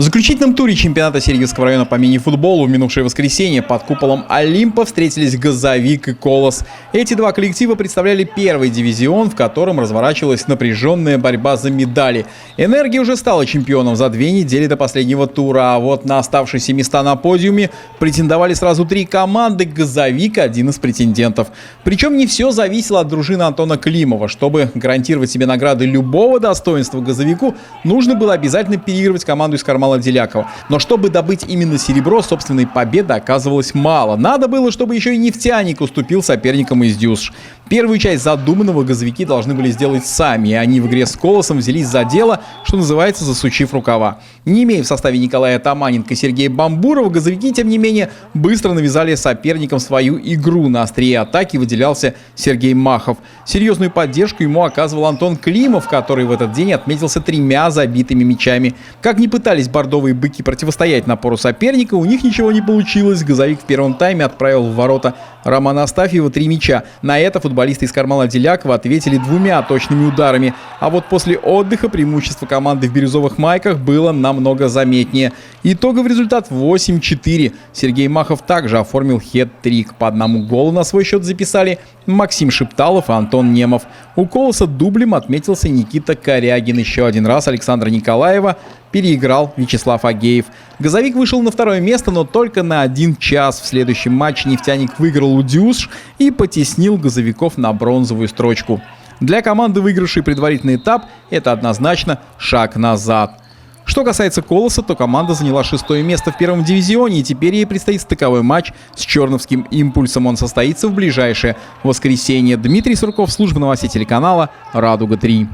В заключительном туре чемпионата Сергиевского района по мини-футболу в минувшее воскресенье под куполом Олимпа встретились «Газовик» и «Колос». Эти два коллектива представляли первый дивизион, в котором разворачивалась напряженная борьба за медали. «Энергия» уже стала чемпионом за 2 недели до последнего тура, а вот на оставшиеся места на подиуме претендовали сразу 3 команды, «Газовик» — один из претендентов. Причем не все зависело от дружины Антона Климова. Чтобы гарантировать себе награды любого достоинства «Газовику», нужно было обязательно переигрывать команду из Кармала Делякова. Но чтобы добыть именно серебро, собственной победы оказывалось мало. Надо было, чтобы еще и «Нефтяник» уступил соперникам из Дюсш. Первую часть задуманного «Газовики» должны были сделать сами, и они в игре с «Колосом» взялись за дело, что называется, засучив рукава. Не имея в составе Николая Таманенко и Сергея Бамбурова, «Газовики», тем не менее, быстро навязали соперникам свою игру. На острие атаки выделялся Сергей Махов. Серьезную поддержку ему оказывал Антон Климов, который в этот день отметился 3 забитыми мячами. Как ни пытались бордовые быки противостоять напору соперника, у них ничего не получилось. «Газовик» в первом тайме отправил в ворота Романа Астафьева 3 мяча. На это футболисты из Кармала Делякова ответили 2 точными ударами. А вот после отдыха преимущество команды в бирюзовых майках было намного заметнее. Итоговый результат 8-4. Сергей Махов также оформил хет-трик. По 1 голу на свой счет записали Максим Шепталов и Антон Немов. У «Колоса» дублем отметился Никита Корягин. Еще один раз Александра Николаева переиграл Вячеслав Агеев. «Газовик» вышел на 2 место, но только на 1 час. В следующем матче «Нефтяник» выиграл у Дюсш и потеснил «Газовиков» на бронзовую строчку. Для команды, выигравшей предварительный этап, это однозначно шаг назад. Что касается «Колоса», то команда заняла 6-е место в первом дивизионе, и теперь ей предстоит стыковой матч с Черновским «Импульсом». Он состоится в ближайшее воскресенье. Дмитрий Сурков, служба новостей телеканала «Радуга-3».